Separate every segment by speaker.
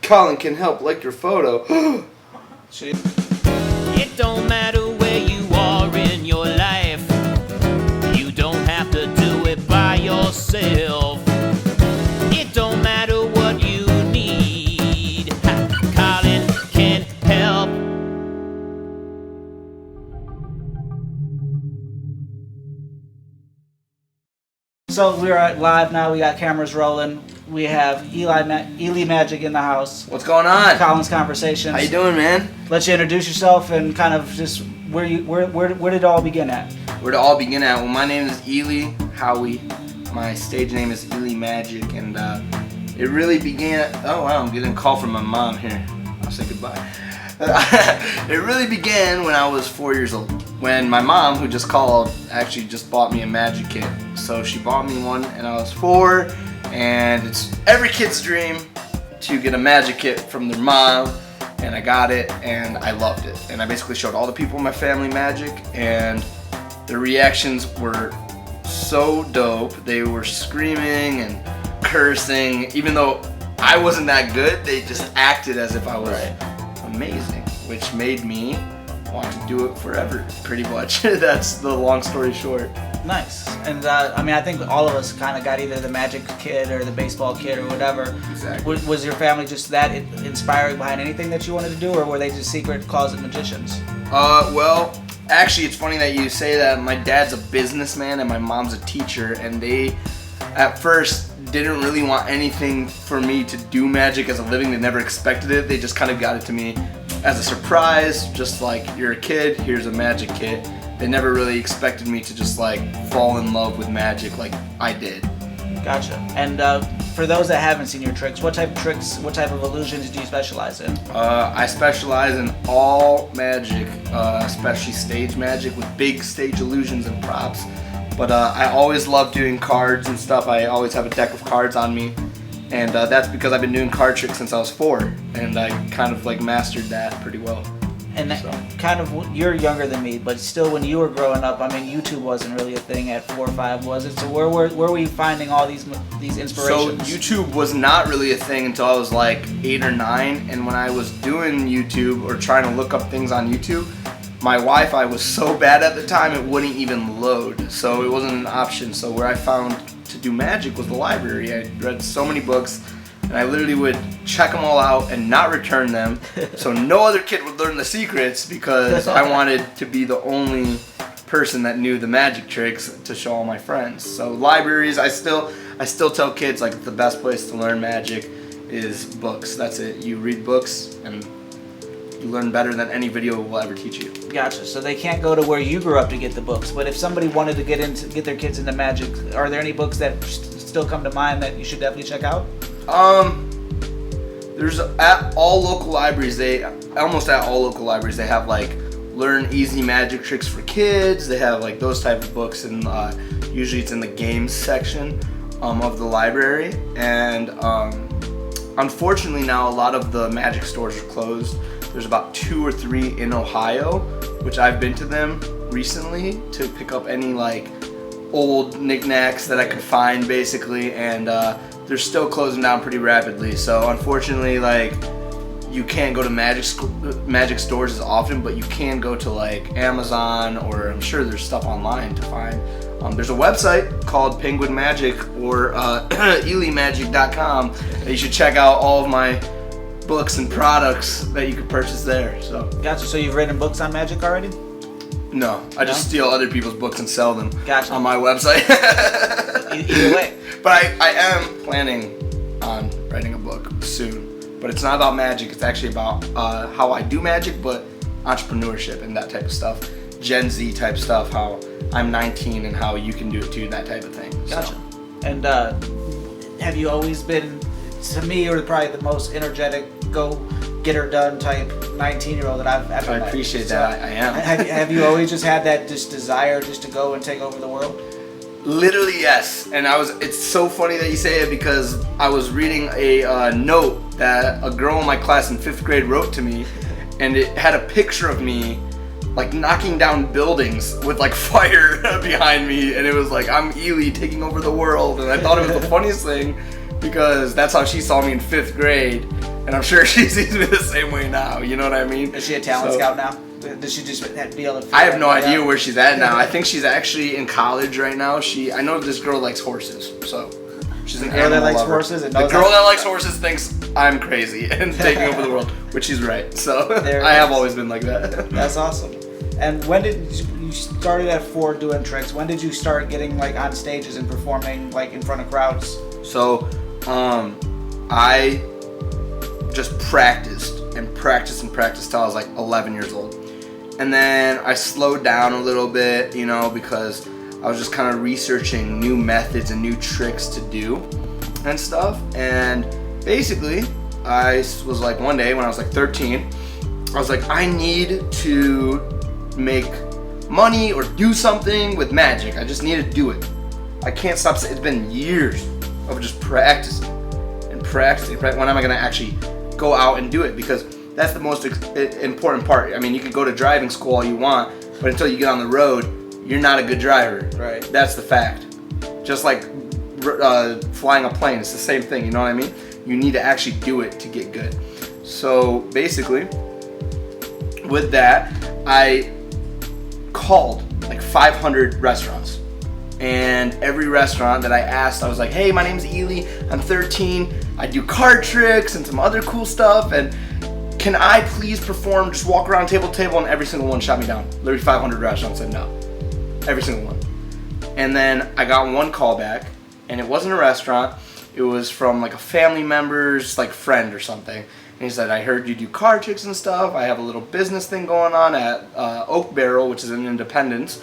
Speaker 1: Colin can help like your photo.
Speaker 2: It don't matter where you are in your life. You don't have to do it by yourself. It don't matter what you need. Colin can help.
Speaker 3: So we're live now. We got cameras rolling. We have Elie Magic in the house.
Speaker 1: What's going on?
Speaker 3: Colin's Conversations.
Speaker 1: How you doing, man?
Speaker 3: Let you introduce yourself and kind of just where did it all begin at?
Speaker 1: Where did it all begin at? Well, my name is Elie Howie. My stage name is Elie Magic, and it really began. Oh wow, I'm getting a call from my mom here. I'll say goodbye. It really began when I was 4 years old. When my mom, who just called, actually just bought me a magic kit. So she bought me one, and I was 4. And it's every kid's dream to get a magic kit from their mom, and I got it and I loved it. And I basically showed all the people in my family magic, and their reactions were so dope. They were screaming and cursing. Even though I wasn't that good, they just acted as if I was amazing, which made me want to do it forever, pretty much. That's the long story short.
Speaker 3: Nice. And I think all of us kind of got either the magic kid or the baseball kid or whatever.
Speaker 1: Exactly.
Speaker 3: Was your family just that inspiring behind anything that you wanted to do, or were they just secret closet magicians?
Speaker 1: Well, actually, it's funny that you say that. My dad's a businessman and my mom's a teacher, and they, at first, didn't really want anything for me to do magic as a living. They never expected it. They just kind of got it to me as a surprise, just like, you're a kid, here's a magic kit. They never really expected me to just like fall in love with magic like I did.
Speaker 3: Gotcha. And for those that haven't seen your tricks, what type of illusions do you specialize in?
Speaker 1: I specialize in all magic, especially stage magic with big stage illusions and props. But I always love doing cards and stuff. I always have a deck of cards on me. And that's because I've been doing card tricks since I was 4. And I kind of like mastered that pretty well.
Speaker 3: And kind of, you're younger than me, but still when you were growing up, I mean, YouTube wasn't really a thing at 4 or 5, was it? So where were you finding all these inspirations?
Speaker 1: So YouTube was not really a thing until I was like 8 or 9. And when I was doing YouTube or trying to look up things on YouTube, my Wi-Fi was so bad at the time it wouldn't even load. So it wasn't an option. So where I found to do magic was the library. I read so many books. And I literally would check them all out and not return them, so no other kid would learn the secrets, because I wanted to be the only person that knew the magic tricks to show all my friends. So libraries, I still tell kids like the best place to learn magic is books. That's it. You read books and you learn better than any video will ever teach you.
Speaker 3: Gotcha. So they can't go to where you grew up to get the books, but if somebody wanted to get their kids into magic, are there any books that still come to mind that you should definitely check out?
Speaker 1: There's at all local libraries, almost at all local libraries, they have like learn easy magic tricks for kids. They have like those type of books, and usually it's in the games section of the library. And unfortunately now a lot of the magic stores are closed. There's about 2 or 3 in Ohio, which I've been to them recently to pick up any like old knickknacks that I could find, basically, and they're still closing down pretty rapidly. So unfortunately, like, you can't go to magic stores as often, but you can go to like Amazon, or I'm sure there's stuff online to find. There's a website called Penguin Magic or eliemagic.com that you should check out all of my books and products that you could purchase there. So
Speaker 3: Gotcha. So you've written books on magic already?
Speaker 1: No, I just steal other people's books and sell them on my website.
Speaker 3: Either way.
Speaker 1: But I am planning on writing a book soon. But it's not about magic. It's actually about how I do magic, but entrepreneurship and that type of stuff. Gen Z type stuff, how I'm 19 and how you can do it too, that type of thing.
Speaker 3: Gotcha. So. And have you always been, to me, you're probably the most energetic, go-get-her-done type 19-year-old that I've ever met.
Speaker 1: I appreciate that. I am.
Speaker 3: Have you always just had that desire just to go and take over the world?
Speaker 1: Literally, yes. And it's so funny that you say it, because I was reading a note that a girl in my class in 5th grade wrote to me, and it had a picture of me like knocking down buildings with like fire behind me, and it was like, I'm Elie taking over the world. And I thought it was the funniest thing, because that's how she saw me in 5th grade, and I'm sure she sees me the same way now. You know what I mean?
Speaker 3: Is she a talent scout now? Does she just be able to?
Speaker 1: I have no idea where she's at now. I think she's actually in college right now. I know this girl likes horses, so she's an
Speaker 3: girl that likes
Speaker 1: lover.
Speaker 3: horses. And
Speaker 1: the girl that likes horses thinks I'm crazy and taking over the world, which she's right. So I have always been like that.
Speaker 3: That's awesome. And when did you started at 4 doing tricks? When did you start getting like on stages and performing like in front of crowds?
Speaker 1: So, I just practiced till I was like 11 years old. And then I slowed down a little bit, you know, because I was just kind of researching new methods and new tricks to do and stuff. And basically, I was like, one day when I was like 13, I was like, I need to make money or do something with magic. I just need to do it. I can't stop. It's been years of just practicing and practicing. When am I going to actually go out and do it? Because that's the most important part. I mean, you can go to driving school all you want, but until you get on the road, you're not a good driver.
Speaker 3: Right.
Speaker 1: That's the fact. Just like flying a plane, it's the same thing. You know what I mean? You need to actually do it to get good. So basically, with that, I called like 500 restaurants. And every restaurant that I asked, I was like, hey, my name's Elie, I'm 13, I do card tricks and some other cool stuff, and can I please perform, just walk around table to table? And every single one shot me down. Literally 500 restaurants said no. Every single one. And then I got one call back, and it wasn't a restaurant, it was from like a family member's like friend or something. And he said, I heard you do card tricks and stuff, I have a little business thing going on at Oak Barrel, which is in Independence.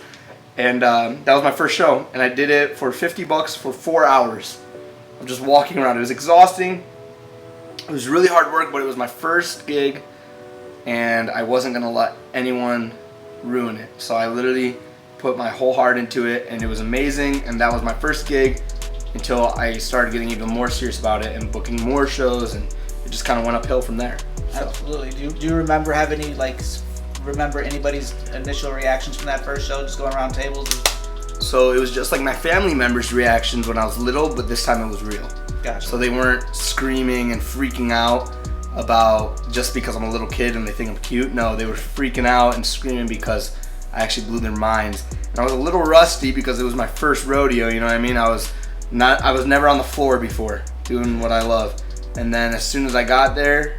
Speaker 1: And that was my first show, and I did it for $50 for 4 hours of just walking around. It was exhausting. It was really hard work, but it was my first gig, and I wasn't going to let anyone ruin it. So I literally put my whole heart into it, and it was amazing, and that was my first gig until I started getting even more serious about it and booking more shows, and it just kind of went uphill from there. So.
Speaker 3: Absolutely. Do you remember have any remember anybody's initial reactions from that first show, just going around tables?
Speaker 1: So it was just like my family members' reactions when I was little, but this time it was real.
Speaker 3: Gotcha. So
Speaker 1: they weren't screaming and freaking out about just because I'm a little kid and they think I'm cute. No, they were freaking out and screaming because I actually blew their minds. And I was a little rusty because it was my first rodeo, you know what I mean? I was never on the floor before doing what I love. And then as soon as I got there,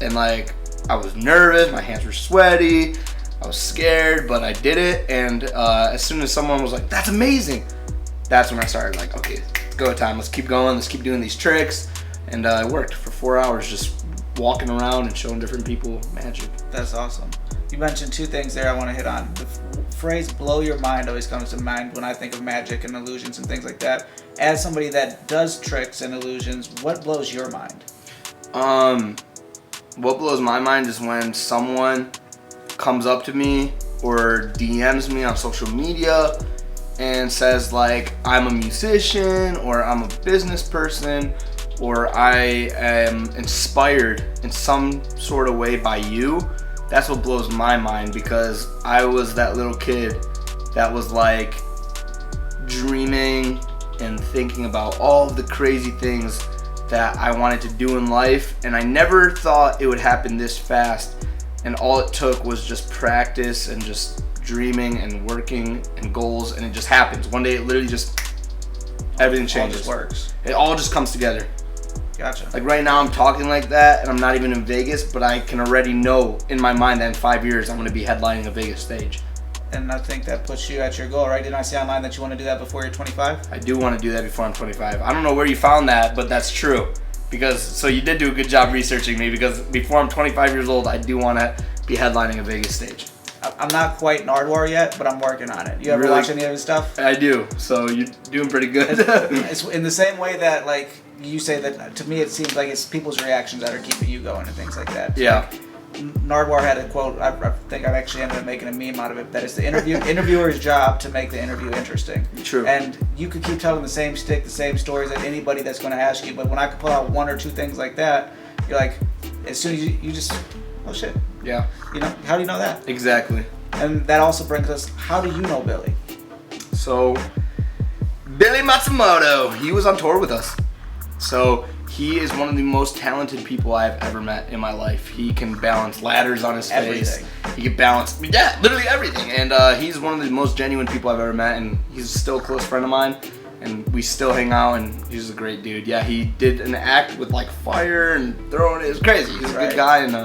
Speaker 1: and like I was nervous, my hands were sweaty, I was scared, but I did it. And as soon as someone was like, that's amazing, that's when I started like, okay, go time, let's keep going, let's keep doing these tricks. And it worked for 4 hours, just walking around and showing different people magic.
Speaker 3: That's awesome. You mentioned 2 things there I want to hit on. The phrase blow your mind always comes to mind when I think of magic and illusions and things like that. As somebody that does tricks and illusions, what blows your mind?
Speaker 1: What blows my mind is when someone comes up to me or DMs me on social media and says like, I'm a musician, or I'm a business person, or I am inspired in some sort of way by you. That's what blows my mind, because I was that little kid that was like dreaming and thinking about all of the crazy things that I wanted to do in life, and I never thought it would happen this fast. And all it took was just practice and just dreaming and working and goals, and it just happens. One day it literally just, everything changes.
Speaker 3: It all just works.
Speaker 1: It all just comes together.
Speaker 3: Gotcha.
Speaker 1: Like right now I'm talking like that and I'm not even in Vegas, but I can already know in my mind that in 5 years I'm going to be headlining a Vegas stage.
Speaker 3: And I think that puts you at your goal, right? Didn't I see online that you want to do that before you're 25?
Speaker 1: I do want to do that before I'm 25. I don't know where you found that, but that's true. Because, so you did do a good job researching me, because before I'm 25 years old, I do want to be headlining a Vegas stage.
Speaker 3: I'm not quite Nardwuar yet, but I'm working on it. You ever watch any of his stuff?
Speaker 1: I do, so you're doing pretty good.
Speaker 3: It's in the same way that, like, you say that, to me it seems like it's people's reactions that are keeping you going and things like that.
Speaker 1: Yeah.
Speaker 3: Like, Nardwuar had a quote, I think I've actually ended up making a meme out of it, that it's the interviewer's job to make the interview interesting.
Speaker 1: True.
Speaker 3: And you could keep telling the same stick, the same stories at anybody that's going to ask you, but when I could pull out 1 or 2 things like that, you're like, as soon as you just, oh shit.
Speaker 1: Yeah.
Speaker 3: You know, how do you know that?
Speaker 1: Exactly.
Speaker 3: And that also brings us, how do you know Billy?
Speaker 1: So, Billy Matsumoto, he was on tour with us. So he is one of the most talented people I've ever met in my life. He can balance ladders on his face. He can balance, literally everything. And he's one of the most genuine people I've ever met, and he's still a close friend of mine. And we still hang out, and he's a great dude. Yeah, he did an act with like fire and throwing it. It was crazy. He's a good guy, and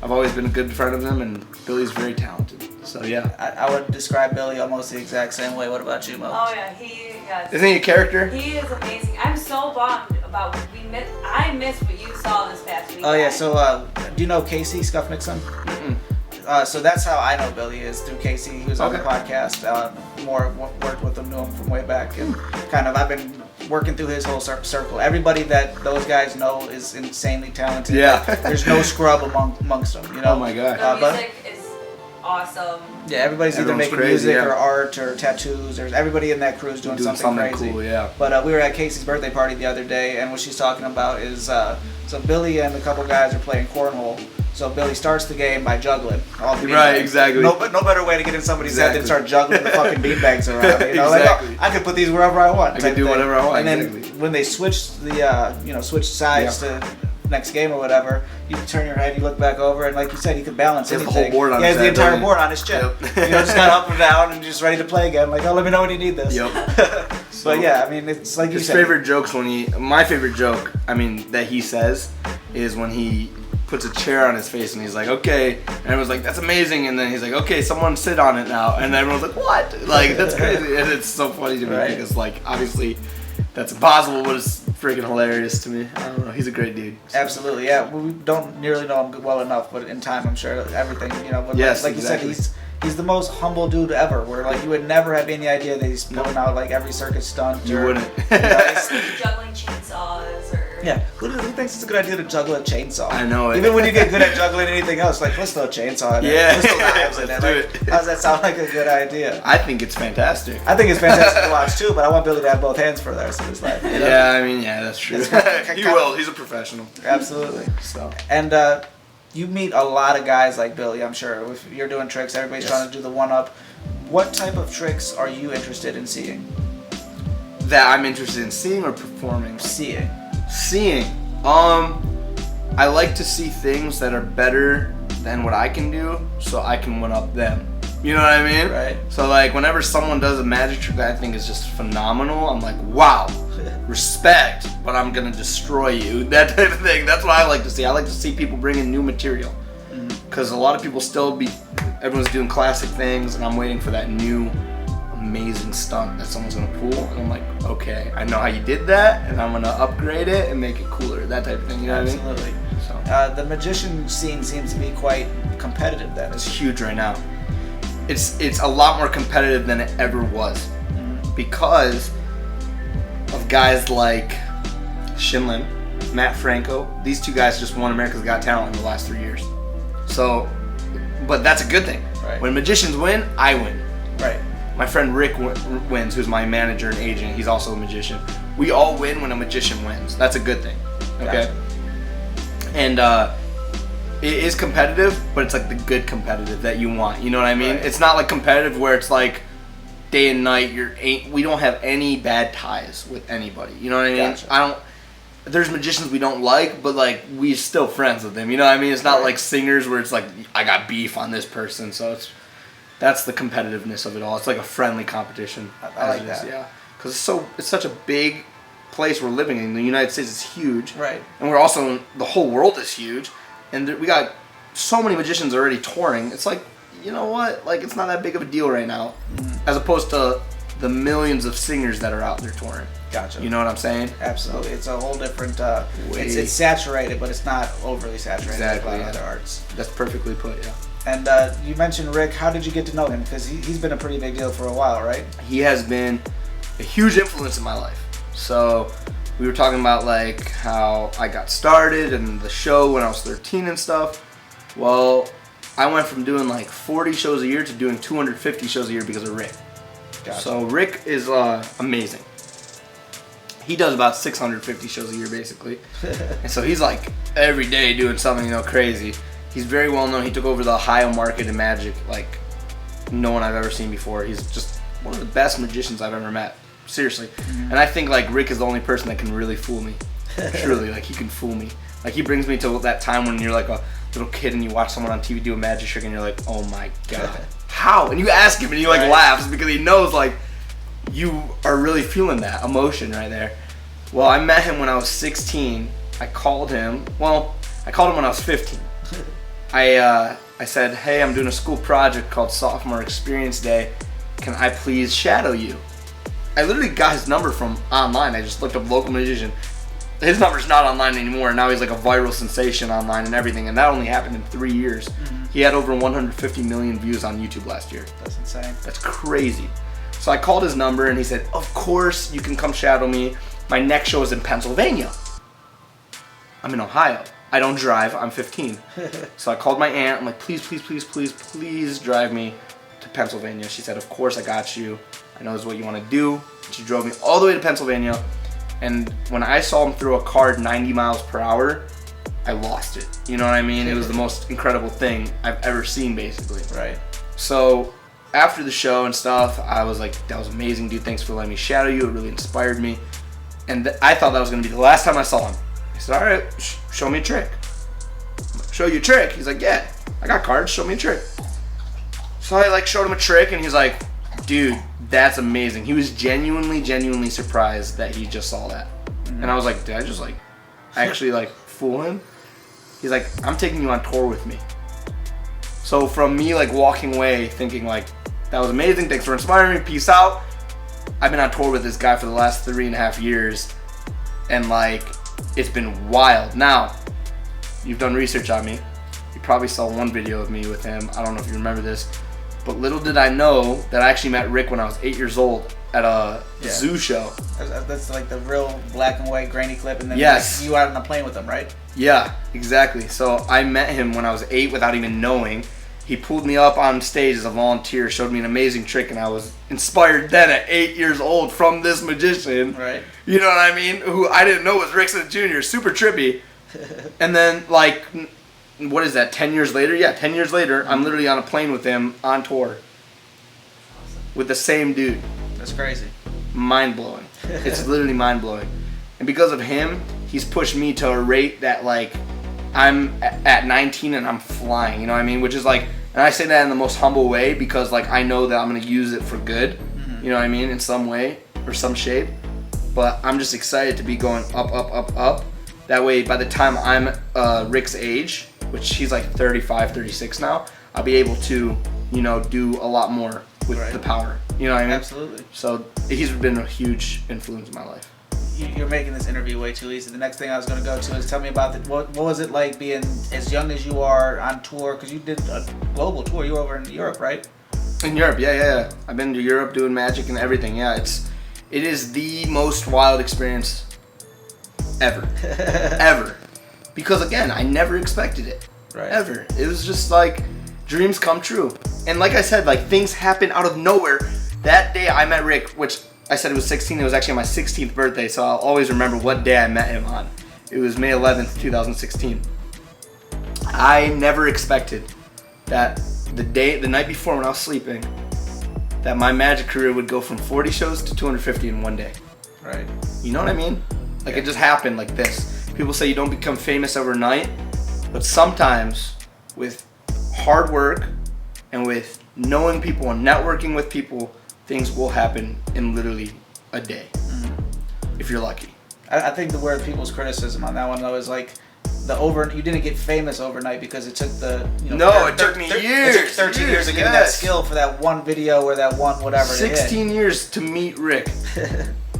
Speaker 1: I've always been a good friend of him, and Billy's very talented. So yeah.
Speaker 3: I would describe Billy almost the exact same way. What about you, Mo?
Speaker 4: Oh yeah,
Speaker 1: Isn't he a character?
Speaker 4: He is amazing. I'm so bummed about I missed what you saw this past weekend.
Speaker 3: Oh yeah, so do you know Casey Scuffnickson? So that's how I know Billy is, through Casey. He was on the podcast. Worked with him, knew him from way back, and kind of I've been working through his whole circle. Everybody that those guys know is insanely talented.
Speaker 1: Yeah.
Speaker 3: There's no scrub amongst them. You know.
Speaker 1: Oh my god.
Speaker 4: The music is awesome.
Speaker 3: Yeah, everybody's either making
Speaker 1: crazy,
Speaker 3: music or art or tattoos. There's everybody in that crew is doing something crazy.
Speaker 1: Cool, yeah.
Speaker 3: But we were at Casey's birthday party the other day, and what she's talking about is so Billy and a couple guys are playing cornhole. So Billy starts the game by juggling all the beanbags.
Speaker 1: Right, exactly.
Speaker 3: No better way to get in somebody's head than start juggling the fucking beanbags around. You know,
Speaker 1: Exactly.
Speaker 3: like, I could put these wherever I want.
Speaker 1: I can do whatever I want.
Speaker 3: And then when they switch the switch sides to next game or whatever, you turn your head, you look back over, and like you said, he could balance anything.
Speaker 1: He has the whole board on his
Speaker 3: head. He has the entire board on his chin.
Speaker 1: Yep.
Speaker 3: You know, just kind of up and down and just ready to play again. Like, oh, let me know when you need this.
Speaker 1: Yep.
Speaker 3: But yeah, I mean, it's like you
Speaker 1: his
Speaker 3: said.
Speaker 1: favorite jokes my favorite joke, that he says is when he puts a chair on his face and he's like, okay, and everyone's like, that's amazing, and then he's like, okay, someone sit on it now, and everyone's like, what? Like, that's crazy, and it's so funny to me because, like, obviously that's impossible, but it's freaking hilarious to me. I don't know, he's a great dude. So.
Speaker 3: Absolutely, yeah. We don't nearly know him well enough, but in time, I'm sure everything, But
Speaker 1: yes,
Speaker 3: like
Speaker 1: exactly.
Speaker 3: you said, he's the most humble dude ever. Where like you would never have any idea that he's pulling out like every circus stunt.
Speaker 1: You wouldn't.
Speaker 4: Juggling chainsaws or.
Speaker 3: Yeah, who thinks it's a good idea to juggle a chainsaw?
Speaker 1: I know it.
Speaker 3: Even when you get good at juggling anything else, like let's throw a chainsaw in it.
Speaker 1: Yeah.
Speaker 3: Let's throw knives in it.
Speaker 1: Let's
Speaker 3: Like,
Speaker 1: do it.
Speaker 3: how does that sound like a good idea?
Speaker 1: I think it's fantastic.
Speaker 3: I think it's fantastic to watch too, but I want Billy to have both hands for the rest of his life. You know?
Speaker 1: Yeah, that's true. He will. He's a professional.
Speaker 3: Absolutely.
Speaker 1: So.
Speaker 3: And you meet a lot of guys like Billy, I'm sure. If you're doing tricks, everybody's trying to do the one-up. What type of tricks are you interested in seeing?
Speaker 1: That I'm interested in seeing or performing?
Speaker 3: Seeing.
Speaker 1: I like to see things that are better than what I can do, so I can one up them. You know what I mean?
Speaker 3: Right.
Speaker 1: So like whenever someone does a magic trick that I think is just phenomenal, I'm like, wow, respect, but I'm gonna destroy you. That type of thing. That's what I like to see. I like to see people bring in new material, because a lot of people everyone's doing classic things, and I'm waiting for that new amazing stunt that someone's gonna pull, and I'm like, okay, I know how you did that, and I'm gonna upgrade it and make it cooler. That type of thing. You know what I mean?
Speaker 3: Absolutely.
Speaker 1: So
Speaker 3: The magician scene seems to be quite competitive then.
Speaker 1: it's huge right now. It's a lot more competitive than it ever was, because of guys like Shinlin, Matt Franco. These two guys just won America's Got Talent in the last 3 years. So, but that's a good thing.
Speaker 3: Right.
Speaker 1: When magicians win, I win.
Speaker 3: Right.
Speaker 1: My friend Rick wins, who's my manager and agent. He's also a magician. We all win when a magician wins. That's a good thing. Okay?
Speaker 3: Gotcha.
Speaker 1: And it is competitive, but it's like the good competitive that you want. You know what I mean?
Speaker 3: Right.
Speaker 1: It's not like competitive where it's like day and night. We don't have any bad ties with anybody. You know what I mean?
Speaker 3: Gotcha.
Speaker 1: There's magicians we don't like, but like we're still friends with them. You know what I mean? It's not like singers where it's like I got beef on this person. So that's the competitiveness of it all. It's like a friendly competition.
Speaker 3: I like that.
Speaker 1: Yeah, because it's such a big place we're living in. The United States is huge,
Speaker 3: Right.
Speaker 1: and we're also the whole world is huge, and we got so many magicians already touring. It's like, you know what? Like it's not that big of a deal right now, as opposed to the millions of singers that are out there touring.
Speaker 3: Gotcha.
Speaker 1: You know what I'm saying?
Speaker 3: Absolutely. It's a whole different.
Speaker 1: Way.
Speaker 3: It's saturated, but it's not overly saturated
Speaker 1: Exactly,
Speaker 3: like a lot of
Speaker 1: yeah.
Speaker 3: other arts.
Speaker 1: That's perfectly put. Yeah.
Speaker 3: And you mentioned Rick. How did you get to know him? Because he's been a pretty big deal for a while, right?
Speaker 1: He has been a huge influence in my life. So we were talking about like how I got started and the show when I was 13 and stuff. Well, I went from doing like 40 shows a year to doing 250 shows a year because of Rick.
Speaker 3: Gotcha.
Speaker 1: So Rick is amazing. He does about 650 shows a year basically. And so he's like every day doing something, crazy. He's very well known. He took over the Ohio market in magic like no one I've ever seen before. He's just one of the best magicians I've ever met. Seriously. And I think like Rick is the only person that can really fool me. Truly, like, he can fool me. Like, he brings me to that time when you're like a little kid and you watch someone on TV do a magic trick and you're like, oh my god, how? And you ask him and he like laughs because he knows like you are really feeling that emotion right there. Well, I met him when I was 16. I called him when I was 15. I said, hey, I'm doing a school project called Sophomore Experience Day. Can I please shadow you? I literally got his number from online. I just looked up local magician. His number's not online anymore. Now he's like a viral sensation online and everything. And that only happened in 3 years. Mm-hmm. He had over 150 million views on YouTube last year.
Speaker 3: That's insane.
Speaker 1: That's crazy. So I called his number and he said, of course you can come shadow me. My next show is in Pennsylvania. I'm in Ohio. I don't drive. I'm 15. So I called my aunt. I'm like, please, please, please, please, please drive me to Pennsylvania. She said, of course I got you. I know this is what you want to do. She drove me all the way to Pennsylvania. And when I saw him throw a card 90 miles per hour, I lost it. You know what I mean? It was the most incredible thing I've ever seen, basically.
Speaker 3: Right.
Speaker 1: So after the show and stuff, I was like, that was amazing, dude. Thanks for letting me shadow you. It really inspired me. And I thought that was going to be the last time I saw him. I said, all right, show me a trick. Show you a trick? He's like, yeah, I got cards. Show me a trick. So I like showed him a trick and he's like, dude, that's amazing. He was genuinely surprised that he just saw that. Mm-hmm. And I was like, did I just like actually like fool him? He's like, I'm taking you on tour with me. So from me like walking away thinking like, that was amazing, thanks for inspiring me, peace out. I've been on tour with this guy for the last 3.5 years and like, it's been wild. Now, you've done research on me. You probably saw one video of me with him. I don't know if you remember this. But little did I know that I actually met Rick when I was 8 years old at a zoo show.
Speaker 3: That's like the real black and white grainy clip, and then
Speaker 1: yes.
Speaker 3: like, you out on the plane with him, right?
Speaker 1: Yeah, exactly. So I met him when I was 8 without even knowing. He pulled me up on stage as a volunteer, showed me an amazing trick, and I was inspired then at 8 years old from this magician.
Speaker 3: Right.
Speaker 1: You know what I mean? Who I didn't know was Rick Jr., super trippy. And then like... what is that, 10 years later? Yeah, 10 years later, I'm literally on a plane with him on tour. With the same dude.
Speaker 3: That's crazy.
Speaker 1: Mind-blowing. It's literally mind-blowing. And because of him, he's pushed me to a rate that, like, I'm at 19 and I'm flying, you know what I mean? Which is like, and I say that in the most humble way because, like, I know that I'm going to use it for good, you know what I mean, in some way or some shape. But I'm just excited to be going up. That way, by the time I'm Rick's age, which he's like 35, 36 now, I'll be able to, you know, do a lot more with the power. You know what I mean?
Speaker 3: Absolutely.
Speaker 1: So he's been a huge influence in my life.
Speaker 3: You're making this interview way too easy. The next thing I was going to go to is tell me about what was it like being as young as you are on tour? Because you did a global tour. You were over in Europe, right?
Speaker 1: In Europe, yeah. I've been to Europe doing magic and everything. Yeah, it is the most wild experience ever. Ever. Because again, I never expected it.
Speaker 3: Right.
Speaker 1: Ever. It was just like dreams come true. And like I said, like things happen out of nowhere. That day I met Rick, which I said it was 16. It was actually my 16th birthday, so I'll always remember what day I met him on. It was May 11th, 2016. I never expected that the night before when I was sleeping, that my magic career would go from 40 shows to 250 in one day.
Speaker 3: Right.
Speaker 1: You know what I mean? Like it just happened like this. People say you don't become famous overnight, but sometimes with hard work and with knowing people and networking with people, things will happen in literally a day, if you're lucky.
Speaker 3: I think the word people's criticism on that one though is like you didn't get famous overnight because it took
Speaker 1: it took me years.
Speaker 3: It took 13 years to get that skill for that one video or that one whatever.
Speaker 1: 16 years to meet Rick.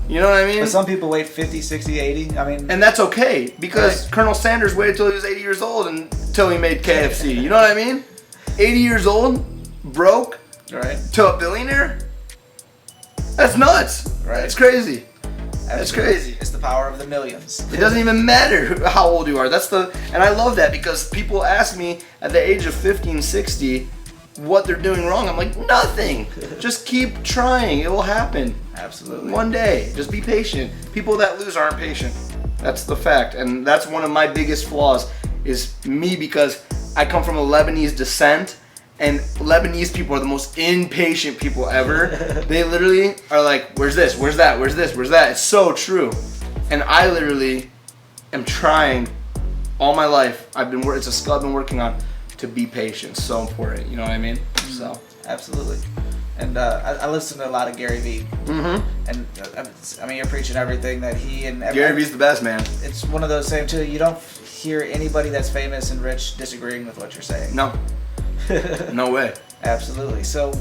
Speaker 1: You know what I mean?
Speaker 3: But some people wait 50, 60, 80. I mean,
Speaker 1: and that's okay because Colonel Sanders waited till he was 80 years old until he made KFC. You know what I mean? 80 years old, broke,
Speaker 3: right,
Speaker 1: to a billionaire. That's nuts.
Speaker 3: Right.
Speaker 1: That's crazy.
Speaker 3: Absolutely.
Speaker 1: That's crazy.
Speaker 3: It's the power of the millions.
Speaker 1: It doesn't even matter how old you are. And I love that because people ask me at the age of 50 and 60 what they're doing wrong. I'm like, nothing. Just keep trying. It will happen.
Speaker 3: Absolutely.
Speaker 1: One day. Just be patient. People that lose aren't patient. That's the fact. And that's one of my biggest flaws is me because I come from a Lebanese descent. And Lebanese people are the most impatient people ever. They literally are like, where's this? Where's that? Where's this? Where's that? It's so true. And I literally am trying all my life. It's a skill I've been working on, to be patient. So important. You know what I mean? So
Speaker 3: Absolutely. And I listen to a lot of Gary Vee.
Speaker 1: Mm-hmm.
Speaker 3: And I mean, you're preaching everything that he and
Speaker 1: Gary Vee's the best, man.
Speaker 3: It's one of those same too. You don't hear anybody that's famous and rich disagreeing with what you're saying.
Speaker 1: No. No way.
Speaker 3: Absolutely. So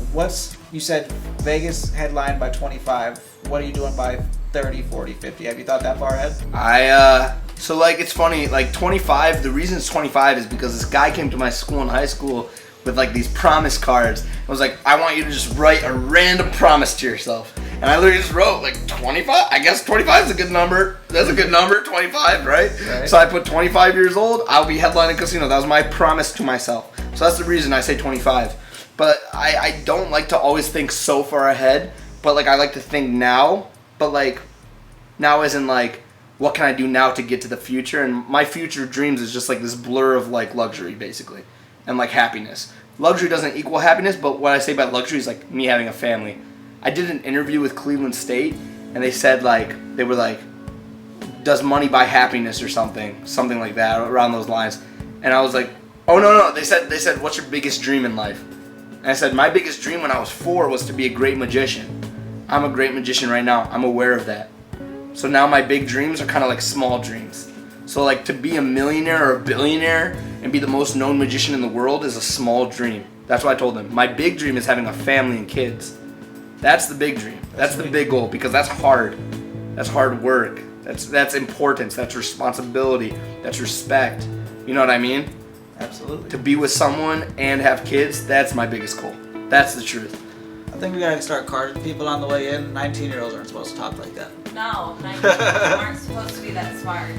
Speaker 3: you said Vegas headline by 25. What are you doing by 30, 40, 50? Have you thought that far ahead?
Speaker 1: So like, it's funny, like 25, the reason it's 25 is because this guy came to my school in high school with like these promise cards. I was like, I want you to just write a random promise to yourself. And I literally just wrote like 25. I guess 25 is a good number. That's a good number, 25, right? So I put 25 years old, I'll be headlining casino. That was my promise to myself. So that's the reason I say 25. But I don't like to always think so far ahead. But like, I like to think now. But like, now as in like, what can I do now to get to the future? And my future dreams is just like this blur of like luxury, basically. And like happiness. Luxury doesn't equal happiness, but what I say about luxury is like me having a family. I did an interview with Cleveland State, and they said like, they were like, does money buy happiness or something like that, around those lines. And I was like, oh no. They said, what's your biggest dream in life? And I said, my biggest dream when I was 4 was to be a great magician. I'm a great magician right now. I'm aware of that. So now my big dreams are kind of like small dreams. So like, to be a millionaire or a billionaire and be the most known magician in the world is a small dream. That's what I told them. My big dream is having a family and kids. That's the big dream. That's the big goal, because that's hard. That's hard work. That's importance. That's responsibility. That's respect. You know what I mean?
Speaker 3: Absolutely.
Speaker 1: To be with someone and have kids, that's my biggest goal. That's the truth.
Speaker 3: I think we gotta start carding people on the way in. 19-year-olds aren't supposed to talk like that.
Speaker 4: No, 19-year-olds aren't supposed to be that smart.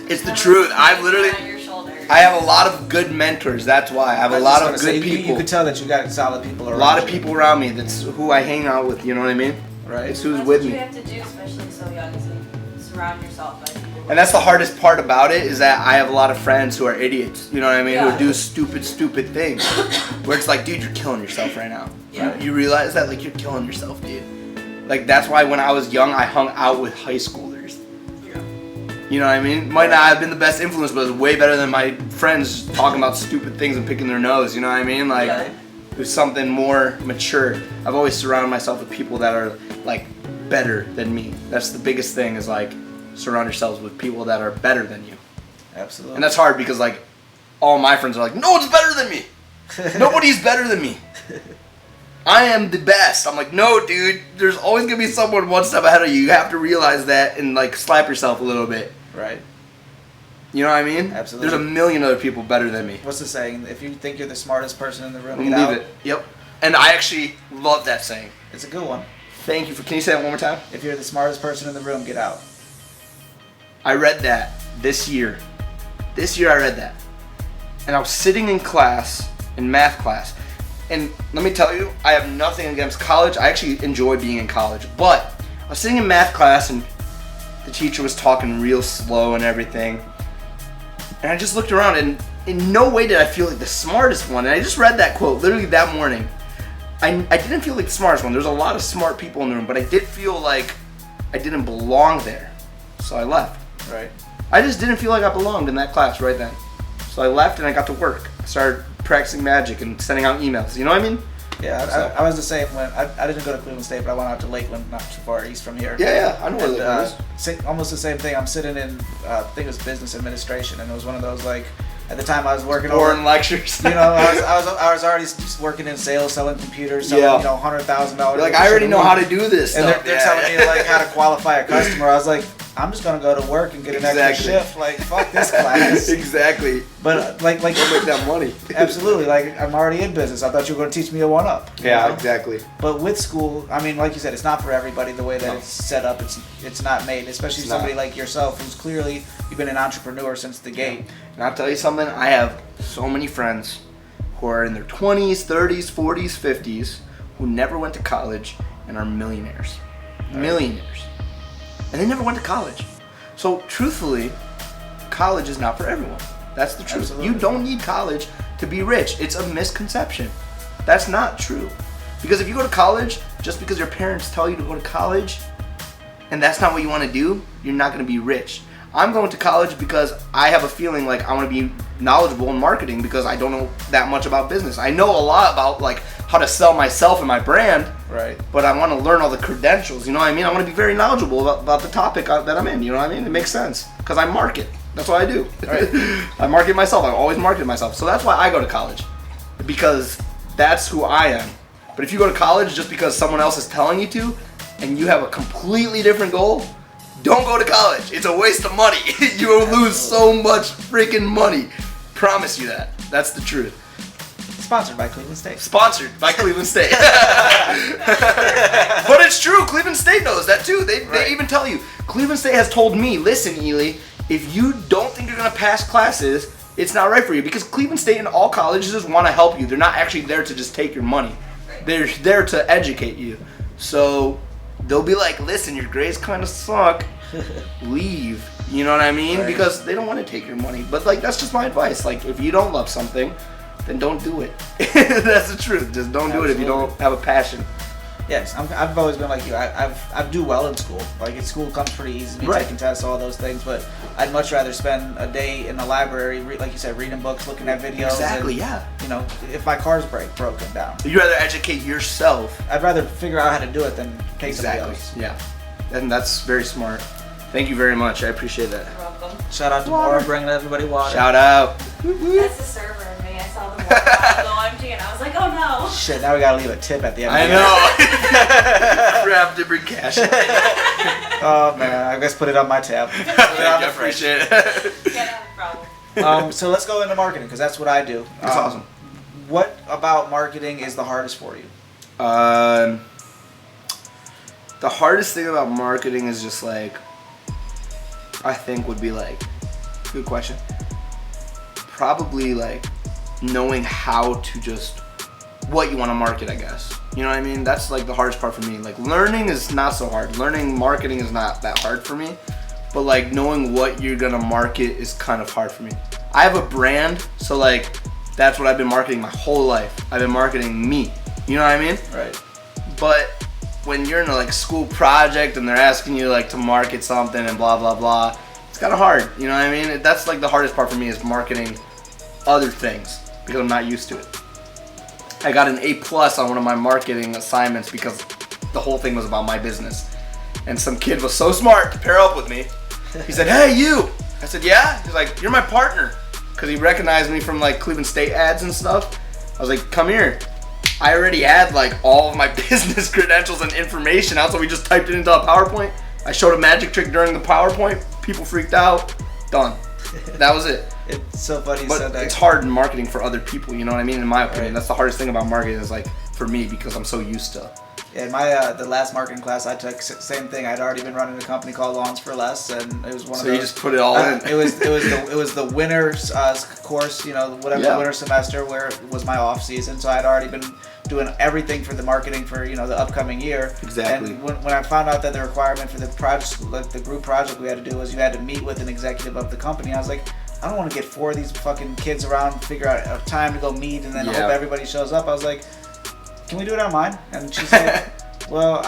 Speaker 1: It's the truth. I have a lot of good mentors. That's why I have a lot of good people.
Speaker 3: You could tell that you got solid people around.
Speaker 1: A lot of people around me. That's who I hang out with. You know what I mean?
Speaker 3: Right.
Speaker 1: It's who's
Speaker 4: That's
Speaker 1: with
Speaker 4: what
Speaker 1: me.
Speaker 4: you have to do, especially so young, is to surround yourself by people.
Speaker 1: And that's the hardest part about it, is that I have a lot of friends who are idiots. You know what I mean?
Speaker 4: Yeah.
Speaker 1: Who do stupid things. Where it's like, dude, you're killing yourself right now.
Speaker 4: Yeah.
Speaker 1: You realize that? Like, you're killing yourself, dude. Like, that's why when I was young, I hung out with high schoolers. You know what I mean? Might not have been the best influence, but it was way better than my friends talking about stupid things and picking their nose. You know what I mean? Like, it was something more mature. I've always surrounded myself with people that are, like, better than me. That's the biggest thing, is, like, surround yourselves with people that are better than you.
Speaker 3: Absolutely.
Speaker 1: And that's hard, because, like, all my friends are like, no one's better than me. Nobody's better than me. I am the best. I'm like, no, dude. There's always going to be someone one step ahead of you. You have to realize that and, like, slap yourself a little bit.
Speaker 3: Right.
Speaker 1: You know what I mean?
Speaker 3: Absolutely.
Speaker 1: There's a million other people better than me.
Speaker 3: What's the saying? If you think you're the smartest person in the room,
Speaker 1: Leave
Speaker 3: get out.
Speaker 1: it. Yep. And I actually love that saying.
Speaker 3: It's a good one.
Speaker 1: Thank you for. Can you say that one more time?
Speaker 3: If you're the smartest person in the room, get out.
Speaker 1: I read that this year. This year I read that. And I was sitting in class, in math class. And let me tell you, I have nothing against college. I actually enjoy being in college. But I was sitting in math class, and the teacher was talking real slow and everything. And I just looked around, and in no way did I feel like the smartest one. And I just read that quote literally that morning. I didn't feel like the smartest one. There's a lot of smart people in the room, but I did feel like I didn't belong there. So I left.
Speaker 3: Right.
Speaker 1: I just didn't feel like I belonged in that class right then. So I left and I got to work. I started practicing magic and sending out emails. You know what I mean?
Speaker 3: Yeah, I was the same when I didn't go to Cleveland State, but I went out to Lakeland, not too far east from here.
Speaker 1: Yeah, I know where Lakeland is.
Speaker 3: Almost the same thing. I'm sitting in, I think it was business administration, and it was one of those, like, at the time I was working
Speaker 1: boring lectures.
Speaker 3: You know, I was already working in sales, selling computers, selling, you know, $100,000.
Speaker 1: Like, I already know how to do this
Speaker 3: and
Speaker 1: stuff.
Speaker 3: they're telling me, like, how to qualify a customer. I was like, I'm just gonna go to work and get an extra shift. Like, fuck this class.
Speaker 1: Exactly.
Speaker 3: But like
Speaker 1: I'll make that money.
Speaker 3: Absolutely. Like, I'm already in business. I thought you were gonna teach me a 1-up.
Speaker 1: Yeah, exactly.
Speaker 3: But with school, I mean, like you said, it's not for everybody. The way that it's set up, it's not made. Especially somebody like yourself, who's clearly you've been an entrepreneur since the gate.
Speaker 1: And I'll tell you something. I have so many friends who are in their 20s, 30s, 40s, 50s, who never went to college and are millionaires. Millionaires. And they never went to college. So, truthfully, college is not for everyone. That's the truth. Absolutely. You don't need college to be rich. It's a misconception. That's not true. Because if you go to college, just because your parents tell you to go to college, and that's not what you want to do, you're not going to be rich. I'm going to college because I have a feeling like I want to be knowledgeable in marketing because I don't know that much about business. I know a lot about like how to sell myself and my brand,
Speaker 3: Right.
Speaker 1: but I want to learn all the credentials. You know what I mean? I want to be very knowledgeable about the topic that I'm in. You know what I mean? It makes sense because I market. That's what I do.
Speaker 3: Right.
Speaker 1: I market myself. I've always marketed myself. So that's why I go to college, because that's who I am. But if you go to college just because someone else is telling you to, and you have a completely different goal, don't go to college. It's a waste of money. You will lose so much freaking money. Promise you that. That's the truth.
Speaker 3: Sponsored by Cleveland State.
Speaker 1: Sponsored by Cleveland State. But it's true. Cleveland State knows that too. They even tell you. Cleveland State has told me, listen, Elie, if you don't think you're going to pass classes, it's not right for you. Because Cleveland State and all colleges want to help you. They're not actually there to just take your money. They're there to educate you. So they'll be like, listen, your grades kind of suck. Leave. You know what I mean?
Speaker 3: Right.
Speaker 1: Because they don't want to take your money. But like, that's just my advice. Like, if you don't love something, then don't do it. That's the truth. Just don't do it if you don't have a passion.
Speaker 3: Yes, I've always been like you. I do well in school. Like, in school comes pretty easy to me, taking tests, all those things. But I'd much rather spend a day in the library, like you said, reading books, looking at videos.
Speaker 1: Exactly,
Speaker 3: and,
Speaker 1: yeah.
Speaker 3: You know, if my car's broken down,
Speaker 1: You'd rather educate yourself.
Speaker 3: I'd rather figure out how to do it than take somebody else.
Speaker 1: Yeah. And that's very smart. Thank you very much. I appreciate that.
Speaker 4: You're welcome.
Speaker 3: Shout out to Maura bringing everybody water.
Speaker 1: Shout out.
Speaker 4: That's the server in me. I saw the water bottle go empty and I was like, oh no.
Speaker 3: Shit, now we gotta leave a tip at the end.
Speaker 1: I
Speaker 3: of the
Speaker 1: know. Grab to bring cash.
Speaker 3: Oh man, I guess put it on my tab. Put it on
Speaker 1: I
Speaker 3: the fridge.
Speaker 1: appreciate it.
Speaker 4: Can't have a problem.
Speaker 3: So let's go into marketing because that's what I do.
Speaker 1: That's awesome.
Speaker 3: What about marketing is the hardest for you?
Speaker 1: The hardest thing about marketing is just like, I think would be like, good question. Probably like knowing how to just, what you want to market, I guess. You know what I mean? That's like the hardest part for me. Like, learning is not so hard. Learning marketing is not that hard for me. But like knowing what you're gonna market is kind of hard for me. I have a brand, so like that's what I've been marketing my whole life. I've been marketing me. You know what I mean?
Speaker 3: Right.
Speaker 1: But when you're in a like school project and they're asking you like to market something and blah blah blah, it's kind of hard. You know what I mean? That's like the hardest part for me, is marketing other things because I'm not used to it. I got an A+ on one of my marketing assignments because the whole thing was about my business. And some kid was so smart to pair up with me. He said, "Hey, you." I said, "Yeah." He's like, "You're my partner." Because he recognized me from like Cleveland State ads and stuff. I was like, "Come here." I already had like all of my business credentials and information out, so we just typed it into a PowerPoint. I showed a magic trick during the PowerPoint. People freaked out. Done. That was it.
Speaker 3: It's so funny you
Speaker 1: But
Speaker 3: said that.
Speaker 1: it's hard in marketing for other people, you know what I mean? In my opinion,
Speaker 3: Right.
Speaker 1: that's the hardest thing about marketing, is like for me, because I'm so used to.
Speaker 3: Yeah, in my the last marketing class I took, same thing. I'd already been running a company called Lawns for Less, and it was one
Speaker 1: So
Speaker 3: of those.
Speaker 1: you just put it all in.
Speaker 3: It was the winter's course, you know, whatever,
Speaker 1: Yeah.
Speaker 3: winter semester where it was my off season. So I'd already been doing everything for the marketing for, you know, the upcoming year.
Speaker 1: Exactly.
Speaker 3: And when I found out that the requirement for the project, like the group project we had to do, was you had to meet with an executive of the company, I was like, I don't want to get 4 of these fucking kids around, figure out a time to go meet, and then hope everybody shows up. I was like, can we do it online? And she's like, well,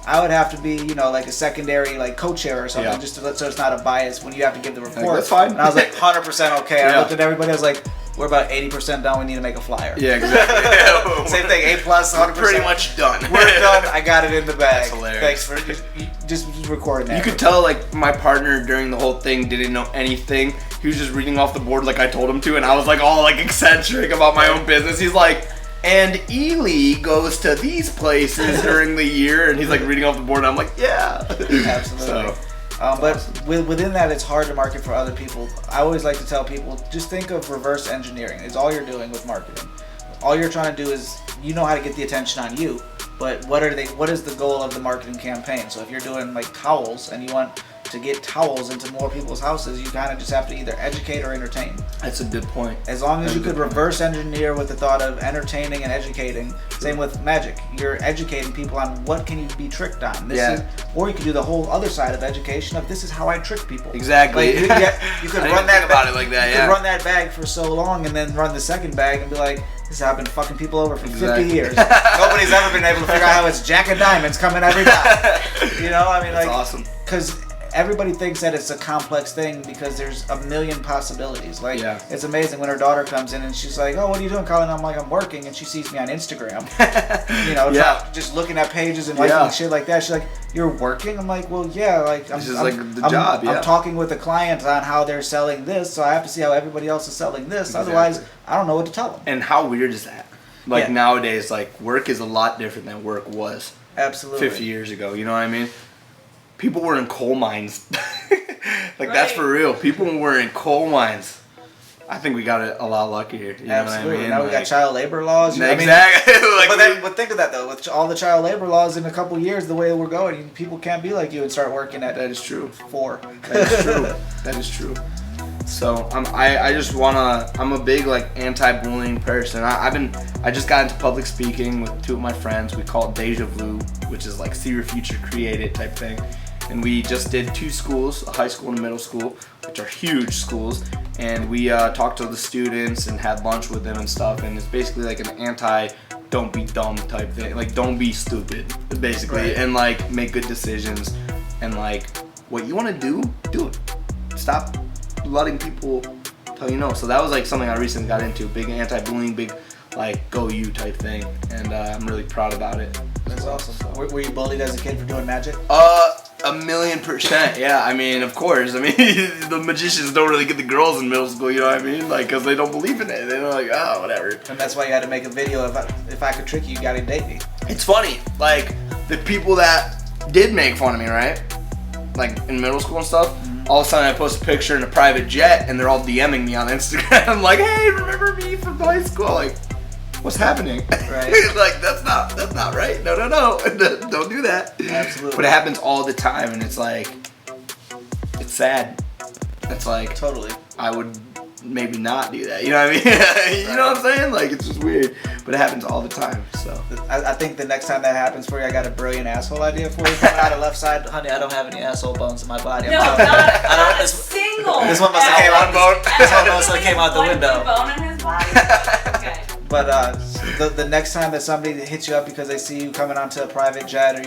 Speaker 3: I would have to be, you know, like a secondary like co-chair or something, just to so it's not a bias when you have to give the report.
Speaker 1: That's fine.
Speaker 3: And I was like 100% okay. I
Speaker 1: Yeah.
Speaker 3: looked at everybody. I was like, we're about 80% done. We need to make a flyer.
Speaker 1: Yeah, exactly.
Speaker 3: Same thing. A+, 100%.
Speaker 1: Pretty much done.
Speaker 3: We're done. I got it in the bag.
Speaker 1: That's hilarious.
Speaker 3: Thanks for just recording that.
Speaker 1: You could tell like my partner during the whole thing didn't know anything. He was just reading off the board like I told him to, and I was like all like eccentric about my own business. He's like, and Elie goes to these places during the year, and he's like reading off the board, and I'm like, yeah.
Speaker 3: Absolutely.
Speaker 1: So,
Speaker 3: But within that, it's hard to market for other people. I always like to tell people, just think of reverse engineering. It's all you're doing with marketing. All you're trying to do is, you know how to get the attention on you, but what is the goal of the marketing campaign? So if you're doing like towels and you want to get towels into more people's houses, you kind of just have to either educate or entertain.
Speaker 1: that's a good point.
Speaker 3: As long as you could reverse engineer with the thought of entertaining and educating. Same with magic. You're educating people on what can you be tricked on. Or you could do the whole other side of education of this is how I trick people.
Speaker 1: Exactly.
Speaker 3: Like, you could
Speaker 1: I
Speaker 3: run
Speaker 1: didn't
Speaker 3: that
Speaker 1: think about it like that.
Speaker 3: You
Speaker 1: Yeah.
Speaker 3: could run that bag for so long and then run the second bag and be like, this has been fucking people over for 50 years. Nobody's ever been able to figure out how it's Jack of Diamonds coming every time. You know, I mean,
Speaker 1: That's
Speaker 3: like,
Speaker 1: awesome.
Speaker 3: because everybody thinks that it's a complex thing because there's a million possibilities. Like,
Speaker 1: Yeah.
Speaker 3: it's amazing when her daughter comes in and she's like, "Oh, what are you doing, Colin?" I'm like, "I'm working," and she sees me on Instagram.
Speaker 1: Yeah.
Speaker 3: Just looking at pages and liking shit like that. She's like, "You're working?" I'm like, "Well, yeah, like I'm
Speaker 1: This is like the job, yeah.
Speaker 3: I'm talking with the client on how they're selling this, so I have to see how everybody else is selling this.
Speaker 1: Exactly.
Speaker 3: Otherwise, I don't know what to tell them."
Speaker 1: And how weird is that? Like
Speaker 3: Yeah.
Speaker 1: nowadays, like work is a lot different than work was
Speaker 3: Absolutely.
Speaker 1: 50 years ago. You know what I mean? People were in coal mines. Like that's
Speaker 4: Right.
Speaker 1: for real. People were in coal mines. I think we got it a lot luckier. You know
Speaker 3: Absolutely.
Speaker 1: what I mean?
Speaker 3: Now we got
Speaker 1: Like-
Speaker 3: child labor laws. I mean,
Speaker 1: Exactly. Like
Speaker 3: but think of that though. With all the child labor laws in a couple of years, the way we're going, people can't be like you and start working at
Speaker 1: that is true.
Speaker 3: 4.
Speaker 1: That is true. That is true. So I just wanna. I'm a big like anti-bullying person. I just got into public speaking with 2 of my friends. We call it Deja Vu, which is like see your future, create it type thing. And we just did 2 schools, a high school and a middle school, which are huge schools. And we talked to the students and had lunch with them and stuff. And it's basically like an don't be dumb type thing. Like don't be stupid, basically,
Speaker 3: Right.
Speaker 1: and like make good decisions. And like what you want to do it. Stop letting people tell you no. So that was like something I recently got into. Big anti-bullying, big like go you type thing. And I'm really proud about it.
Speaker 3: That's awesome. Were you bullied as a kid for doing magic?
Speaker 1: 1,000,000%. Yeah, I mean, of course. I mean, the magicians don't really get the girls in middle school, you know what I mean? Like, because they don't believe in it. They're like, oh, whatever.
Speaker 3: And that's why you had to make a video of if I could trick you, you gotta date me.
Speaker 1: It's funny. Like, the people that did make fun of me, right? Like, in middle school and stuff, all of a sudden I post a picture in a private jet, and they're all DMing me on Instagram. I'm like, hey, remember me from high school? Like, what's happening?
Speaker 3: Right.
Speaker 1: Like, that's not right. No. Don't do that.
Speaker 3: Absolutely.
Speaker 1: But it happens all the time, and it's like, it's sad. It's like,
Speaker 3: Totally.
Speaker 1: I would maybe not do that. You know what I mean? You know what I'm saying? Like, it's just weird. But it happens all the time, so.
Speaker 3: I think the next time that happens for you, I got a brilliant asshole idea for you. Coming out of left side, honey, I don't have any asshole bones in my body. I'm
Speaker 4: No,
Speaker 3: telling you.
Speaker 4: not a
Speaker 3: this-
Speaker 4: single.
Speaker 3: this one must have came out
Speaker 1: bone.
Speaker 3: This one must have came out the
Speaker 4: One
Speaker 3: window.
Speaker 4: bone in his body. Okay.
Speaker 3: But the next time that somebody hits you up because they see you coming onto a private jet or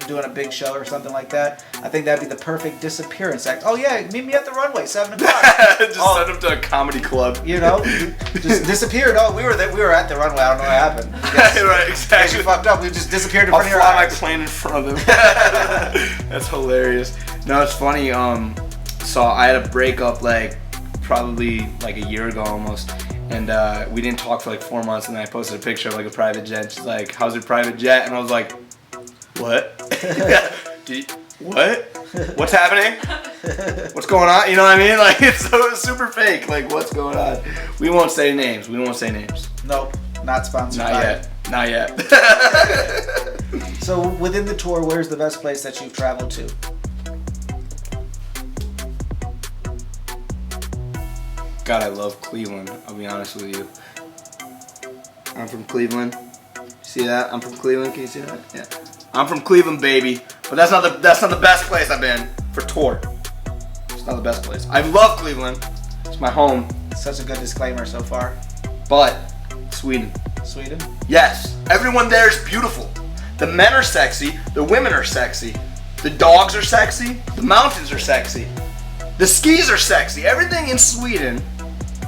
Speaker 3: doing a big show or something like that, I think that'd be the perfect disappearance act. Oh yeah, meet me at the runway, 7 o'clock.
Speaker 1: Just send them to a comedy club.
Speaker 3: Just disappeared. Oh, we were at the runway. I don't know what happened.
Speaker 1: Right, exactly.
Speaker 3: You fucked up. We just disappeared in
Speaker 1: I'll
Speaker 3: front of your
Speaker 1: fly my
Speaker 3: eyes.
Speaker 1: plane in front of them. That's hilarious. No, it's funny. So I had a breakup like probably like a year ago almost, and we didn't talk for like 4 months. And then I posted a picture of like a private jet. She's like, "How's your private jet?" And I was like, "What? What? What's happening? What's going on?" You know what I mean? Like it's so super fake. Like what's going on? We won't say names.
Speaker 3: Nope, not sponsored.
Speaker 1: Not
Speaker 3: by
Speaker 1: yet. Not yet.
Speaker 3: it. So within the tour, where's the best place that you've traveled to?
Speaker 1: God, I love Cleveland. I'll be honest with you. I'm from Cleveland. See that? I'm from Cleveland. Can you see that? Yeah. I'm from Cleveland, baby. But that's not the best place I've been for tour. It's not the best place. I love Cleveland. It's my home.
Speaker 3: Such a good disclaimer so far.
Speaker 1: But Sweden.
Speaker 3: Sweden?
Speaker 1: Yes. Everyone there is beautiful. The men are sexy. The women are sexy. The dogs are sexy. The mountains are sexy. The skis are sexy. Everything in Sweden,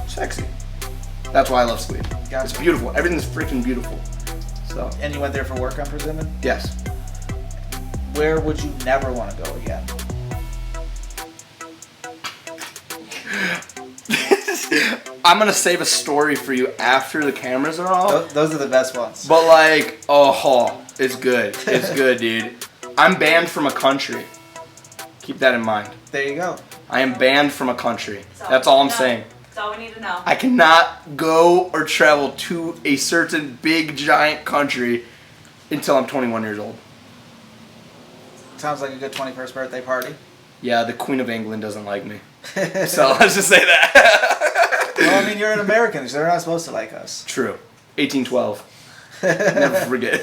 Speaker 1: sexy. That's why I love Sweden.
Speaker 3: Gotcha.
Speaker 1: It's beautiful. Everything's freaking beautiful. So,
Speaker 3: And you went there for work, I'm presuming?
Speaker 1: yes.
Speaker 3: Where would you never want to go again?
Speaker 1: I'm gonna save a story for you after the cameras are off.
Speaker 3: Those are the best ones.
Speaker 1: But like, it's good. It's good, dude. I'm banned from a country. Keep that in mind.
Speaker 3: There you go.
Speaker 1: I am banned from a country.
Speaker 4: That's
Speaker 1: That's
Speaker 4: we
Speaker 1: all I'm
Speaker 4: need to
Speaker 1: saying.
Speaker 4: know. That's all we need to know.
Speaker 1: I cannot go or travel to a certain big giant country until I'm 21 years old.
Speaker 3: Sounds like a good 21st birthday party.
Speaker 1: Yeah, the Queen of England doesn't like me. So let's just say that.
Speaker 3: Well, I mean, you're an American, so they're not supposed to like us.
Speaker 1: True. 1812. Never forget.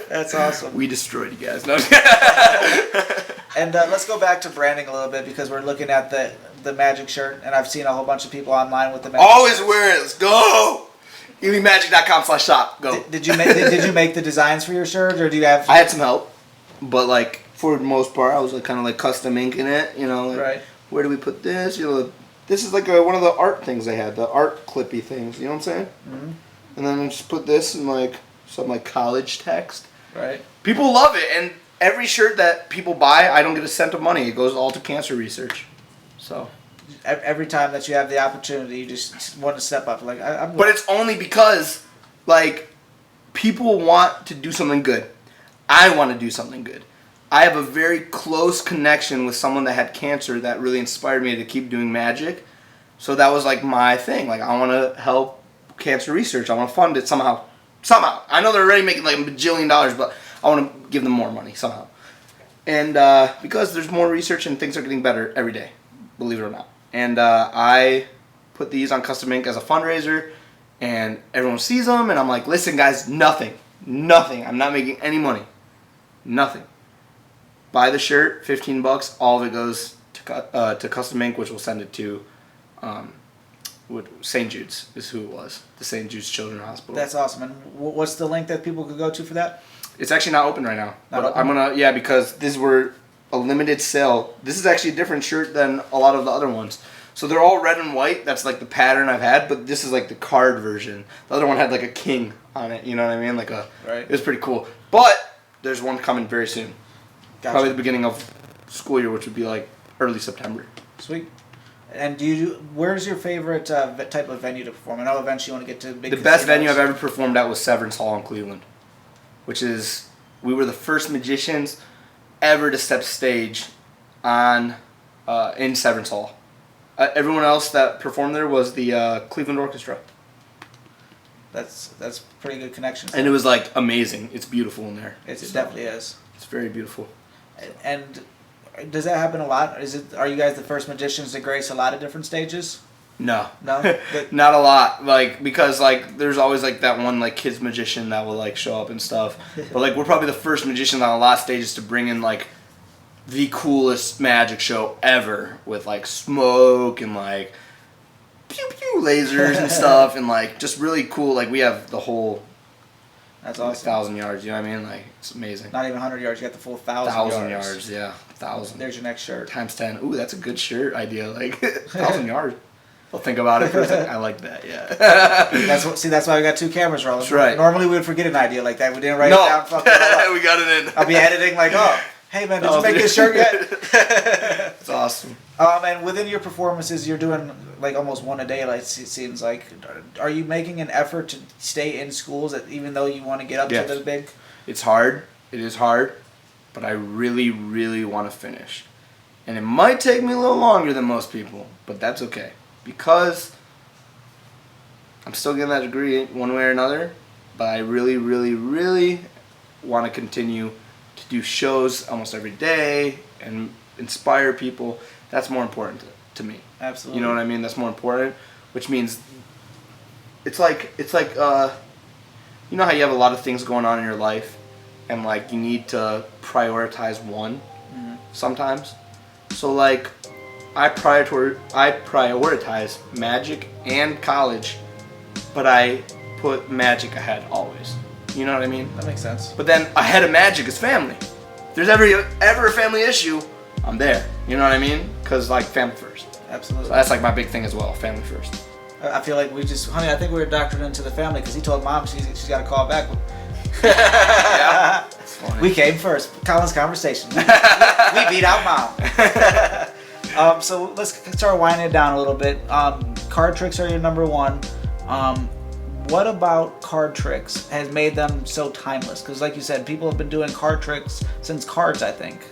Speaker 3: That's awesome.
Speaker 1: We destroyed you guys. No.
Speaker 3: And let's go back to branding a little bit because we're looking at the Magic shirt, and I've seen a whole bunch of people online with the Magic.
Speaker 1: Always wear it. Let's go. ElieMagic.com/shop. Go.
Speaker 3: Did you make the designs for your shirt, or do you have?
Speaker 1: I had some help, but like for the most part. I was like kind of like custom inking it, you know. Like,
Speaker 3: Right.
Speaker 1: Where do we put this? You know, this is like one of the art things they had, the art clippy things. You know what I'm saying?
Speaker 3: Mm-hmm.
Speaker 1: And then I just put this in like some like college text.
Speaker 3: Right.
Speaker 1: People love it, and every shirt that people buy, I don't get a cent of money. It goes all to cancer research. So.
Speaker 3: Every time that you have the opportunity, you just want to step up. Like I'm.
Speaker 1: But it's only because, like, people want to do something good. I want to do something good. I have a very close connection with someone that had cancer that really inspired me to keep doing magic. So that was like my thing. Like, I want to help cancer research. I want to fund it somehow. Somehow. I know they're already making like $1 bajillion, but I want to give them more money somehow. And because there's more research and things are getting better every day, believe it or not. And I put these on Custom Ink as a fundraiser, and everyone sees them, and I'm like, listen, guys, nothing. I'm not making any money. Nothing. Buy the shirt, $15. All of it goes to Custom Ink, which will send it to St. Jude's is who it was. The St. Jude's Children's Hospital.
Speaker 3: That's awesome. And what's the link that people could go to for that?
Speaker 1: It's actually not open right now.
Speaker 3: Not
Speaker 1: But
Speaker 3: open?
Speaker 1: because these were a limited sale. This is actually a different shirt than a lot of the other ones. So they're all red and white. That's like the pattern I've had, but this is like the card version. The other one had like a king on it. You know what I mean? Like a.
Speaker 3: Right.
Speaker 1: It was pretty cool. But there's one coming very soon.
Speaker 3: Gotcha.
Speaker 1: Probably the beginning of school year, which would be like early September.
Speaker 3: Sweet. And where's your favorite type of venue to perform? I know eventually you want to get to big.
Speaker 1: The best
Speaker 3: casinos.
Speaker 1: venue I've ever performed at was Severance Hall in Cleveland, which is we were the first magicians ever to step stage on in Severance Hall. Everyone else that performed there was the Cleveland Orchestra.
Speaker 3: That's pretty good connection.
Speaker 1: And it was like amazing. It's beautiful in there.
Speaker 3: It
Speaker 1: So,
Speaker 3: definitely is.
Speaker 1: It's very beautiful.
Speaker 3: And does that happen a lot? Are you guys the first magicians to grace a lot of different stages?
Speaker 1: No.
Speaker 3: No? But-
Speaker 1: Not a lot. Like, because like there's always like that one like kids magician that will like show up and stuff. But like we're probably the first magicians on a lot of stages to bring in like the coolest magic show ever with like smoke and like pew pew lasers and stuff and like just really cool. Like we have the whole
Speaker 3: That's
Speaker 1: like,
Speaker 3: awesome.
Speaker 1: 1,000 yards. You know what I mean? Like it's amazing.
Speaker 3: Not even 100 yards. You got the full 1,000
Speaker 1: 1,000
Speaker 3: yards.
Speaker 1: yards. Yeah, 1,000
Speaker 3: There's your next shirt.
Speaker 1: times 10. Ooh, that's a good shirt idea. Like 1,000 yards. I'll think about it for a second. I like that. Yeah.
Speaker 3: That's why we got two cameras rolling.
Speaker 1: That's right.
Speaker 3: Normally we would forget an idea like that. We didn't write it
Speaker 1: No,
Speaker 3: down. Fuck it all up.
Speaker 1: we got it in.
Speaker 3: I'll be editing like, oh, hey man, did you make this shirt yet?
Speaker 1: It's awesome.
Speaker 3: And within your performances, you're doing like almost one a day. Like it seems like, are you making an effort to stay in schools, even though you want to get up
Speaker 1: Yes.
Speaker 3: to the big?
Speaker 1: It's hard. It is hard, but I really, really want to finish. And it might take me a little longer than most people, but that's okay. Because I'm still getting that degree one way or another, but I really, really, really want to continue to do shows almost every day and inspire people. That's more important to me.
Speaker 3: Absolutely.
Speaker 1: You know what I mean? That's more important, which means it's like you know how you have a lot of things going on in your life and like you need to prioritize one sometimes. So like I prioritize magic and college, but I put magic ahead always. You know what I mean?
Speaker 3: That makes sense.
Speaker 1: But then ahead of magic is family. If there's ever a family issue, I'm there. You know what I mean? Because like family first.
Speaker 3: Absolutely.
Speaker 1: So that's like my big thing as well. Family first.
Speaker 3: I feel like honey, I think we were doctored into the family because he told mom she's got to call back.
Speaker 1: Yeah. That's funny.
Speaker 3: We came first. Colin's conversation. We beat out mom. So let's start winding it down a little bit. Card tricks are your number one. What about card tricks has made them so timeless? Because like you said, people have been doing card tricks since cards, I think.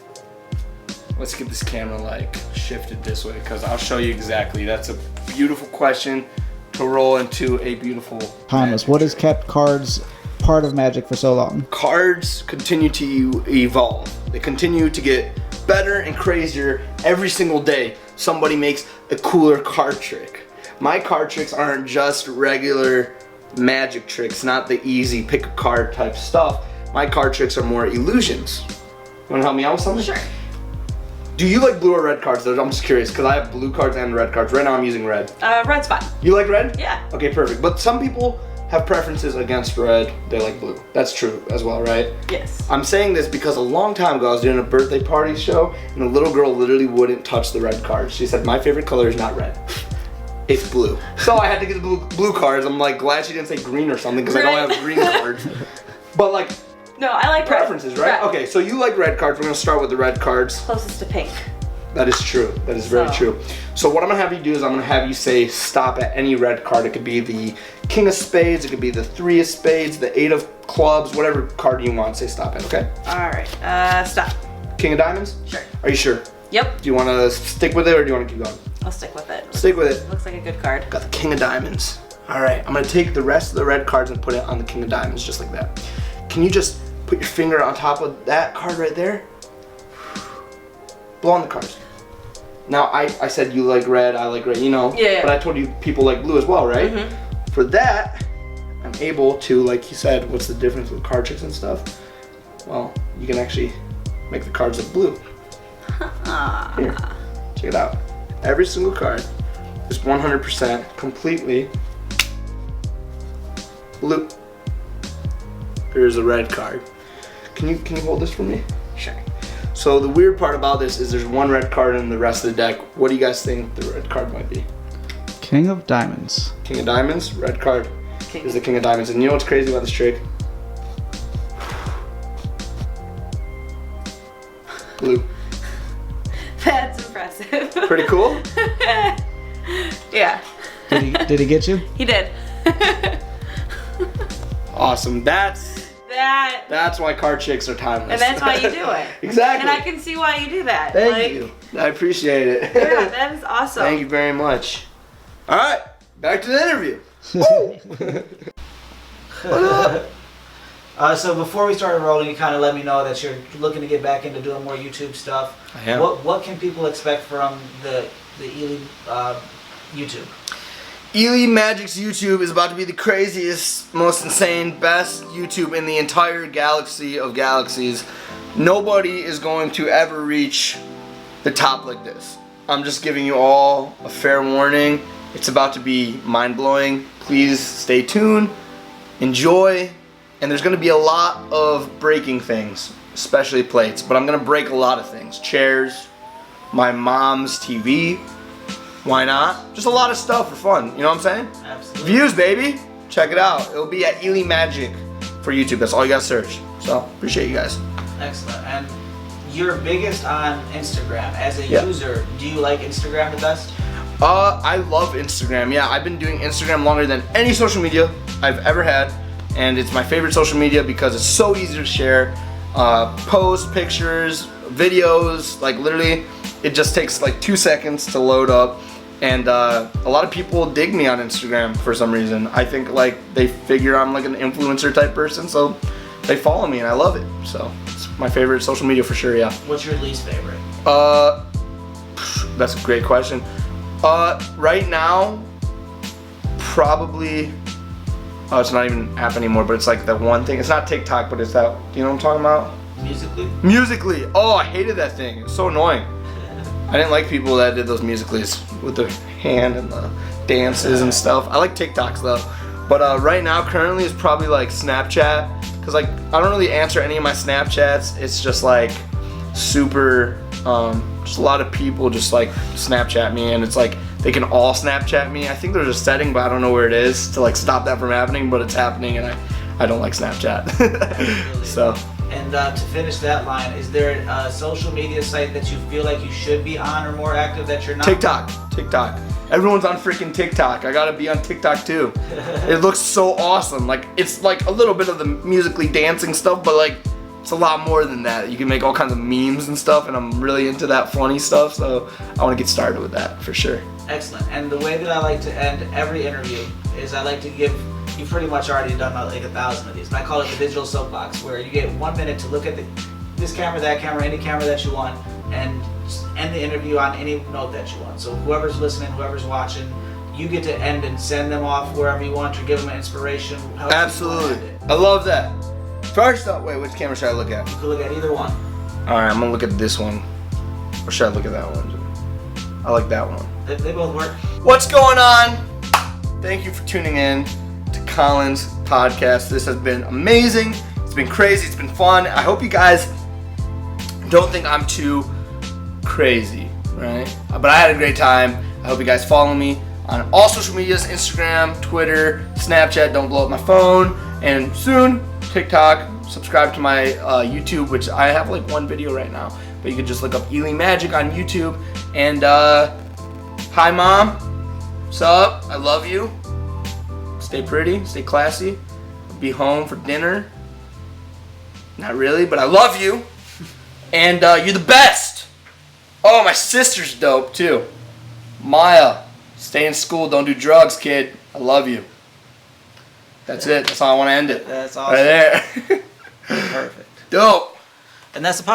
Speaker 1: Let's get this camera like shifted this way because I'll show you exactly. That's a beautiful question to roll into a beautiful
Speaker 3: Timeless.
Speaker 1: magic
Speaker 3: What has
Speaker 1: trick.
Speaker 3: kept cards part of magic for so long?
Speaker 1: Cards continue to evolve. They continue to get better and crazier every single day. Somebody makes a cooler card trick. My card tricks aren't just regular magic tricks, not the easy pick a card type stuff. My card tricks are more illusions. You want to help me out with something?
Speaker 4: Sure.
Speaker 1: Do you like blue or red cards though? I'm just curious because I have blue cards and red cards. Right now I'm using red.
Speaker 4: Red's fine.
Speaker 1: You like red?
Speaker 4: Yeah.
Speaker 1: Okay, perfect. But some people have preferences against red, they like blue. That's true as well, right?
Speaker 5: Yes.
Speaker 1: I'm saying this because a long time ago I was doing a birthday party show and the little girl literally wouldn't touch the red cards. She said, my favorite color is not red. It's blue. So I had to get the blue cards. I'm like glad she didn't say green or something because I don't have green cards. But like,
Speaker 5: No, I like
Speaker 1: preferences,
Speaker 5: red.
Speaker 1: right?
Speaker 5: Red.
Speaker 1: Okay, so you like red cards. We're gonna start with the red cards.
Speaker 5: Closest to pink.
Speaker 1: That is true. That is very true. So what I'm gonna have you do is I'm gonna have you say stop at any red card. It could be the king of spades, it could be the 3 of spades, the 8 of clubs, whatever card you want, say stop at, okay?
Speaker 5: All right. Stop.
Speaker 1: King of diamonds?
Speaker 5: Sure.
Speaker 1: Are you sure?
Speaker 5: Yep.
Speaker 1: Do you wanna stick with it or do you wanna keep going?
Speaker 5: I'll stick with it.
Speaker 1: Stick with it.
Speaker 5: Looks like a good card.
Speaker 1: Got the king of diamonds. All right, I'm gonna take the rest of the red cards and put it on the king of diamonds just like that. Can you just put your finger on top of that card right there? Blow on the cards. Now, I said you like red, I like red, you know.
Speaker 5: Yeah.
Speaker 1: But I told you people like blue as well, right?
Speaker 5: Mm-hmm.
Speaker 1: For that, I'm able to, like you said, what's the difference with card tricks and stuff? Well, you can actually make the cards look blue. Here, check it out. Every single card is 100% completely blue. Here's a red card. Can you hold this for me?
Speaker 5: Sure.
Speaker 1: So the weird part about this is there's one red card in the rest of the deck. What do you guys think the red card might be?
Speaker 3: King of diamonds.
Speaker 1: King of diamonds, red card
Speaker 5: King.
Speaker 1: is the king of diamonds. And you know what's crazy about this trick? Blue.
Speaker 5: That's impressive.
Speaker 1: Pretty cool?
Speaker 5: Yeah.
Speaker 3: Did he get you?
Speaker 5: He did.
Speaker 1: Awesome. That's why card tricks are timeless.
Speaker 5: And that's why you do it.
Speaker 1: Exactly.
Speaker 5: And I can see why you do that.
Speaker 1: Thank you. I appreciate it.
Speaker 5: Yeah, that is awesome.
Speaker 1: Thank you very much. All right, back to the interview.
Speaker 3: So before we started rolling, you kind of let me know that you're looking to get back into doing more YouTube stuff.
Speaker 1: I am.
Speaker 3: What can people expect from the Elie YouTube?
Speaker 1: Elie Magic's YouTube is about to be the craziest, most insane, best YouTube in the entire galaxy of galaxies. Nobody is going to ever reach the top like this. I'm just giving you all a fair warning. It's about to be mind-blowing. Please stay tuned, enjoy, and there's gonna be a lot of breaking things, especially plates, but I'm gonna break a lot of things. Chairs, my mom's TV, why not? Just a lot of stuff for fun, you know what I'm saying?
Speaker 3: Absolutely.
Speaker 1: Views, baby. Check it out. It'll be at Elie Magic for YouTube. That's all you gotta search. So, appreciate you guys.
Speaker 3: Excellent. And you're biggest on Instagram. As a
Speaker 1: Yeah.
Speaker 3: user, do you like Instagram the best?
Speaker 1: I love Instagram. Yeah, I've been doing Instagram longer than any social media I've ever had. And it's my favorite social media because it's so easy to share. Posts, pictures, videos, like literally, it just takes like 2 seconds to load up. And a lot of people dig me on Instagram for some reason. I think like they figure I'm like an influencer type person, so they follow me and I love it. So it's my favorite social media for sure, yeah.
Speaker 3: What's your least favorite?
Speaker 1: That's a great question. Right now, probably, it's not even an app anymore, but it's like that one thing. It's not TikTok, but it's that, you know what I'm talking about?
Speaker 3: Musically?
Speaker 1: Musically. Oh, I hated that thing. It's so annoying. I didn't like people that did those musicallys with the hand and the dances and stuff. I like TikToks though. But right now, currently, it's probably like Snapchat. Cause like, I don't really answer any of my Snapchats. It's just like super, just a lot of people just like Snapchat me and it's like, they can all Snapchat me. I think there's a setting, but I don't know where it is to like stop that from happening, but it's happening and I don't like Snapchat. So.
Speaker 3: And to finish that line, is there a social media site that you feel like you should be on or more active that you're not?
Speaker 1: TikTok. Everyone's on freaking TikTok. I gotta be on TikTok too. It looks so awesome. Like it's like a little bit of the musically dancing stuff, but like it's a lot more than that. You can make all kinds of memes and stuff, and I'm really into that funny stuff. So I want to get started with that for sure.
Speaker 3: Excellent. And the way that I like to end every interview is I like to give. You've pretty much already done like 1,000 of these. But I call it the digital soapbox, where you get 1 minute to look at this camera, that camera, any camera that you want, and end the interview on any note that you want. So whoever's listening, whoever's watching, you get to end and send them off wherever you want, or give them an inspiration.
Speaker 1: Absolutely. I love that. First up, wait, which camera should I look at?
Speaker 3: You can look at either one.
Speaker 1: All right, I'm gonna look at this one. Or should I look at that one? I like that one.
Speaker 3: They both work.
Speaker 1: What's going on? Thank you for tuning in to Colin's podcast. This has been amazing. It's been crazy. It's been fun. I hope you guys don't think I'm too crazy, right? But I had a great time. I hope you guys follow me on all social medias, Instagram, Twitter, Snapchat, don't blow up my phone, and soon, TikTok. Subscribe to my YouTube, which I have like one video right now, but you can just look up Elie Magic on YouTube. And hi Mom, what's up? I love you. Stay pretty, stay classy. Be home for dinner. Not really, but I love you. And you're the best. Oh, my sister's dope too. Maya, stay in school, don't do drugs, kid. I love you. That's it. That's how I want to end it.
Speaker 3: That's awesome.
Speaker 1: Right there.
Speaker 3: Perfect.
Speaker 1: Dope.
Speaker 3: And that's the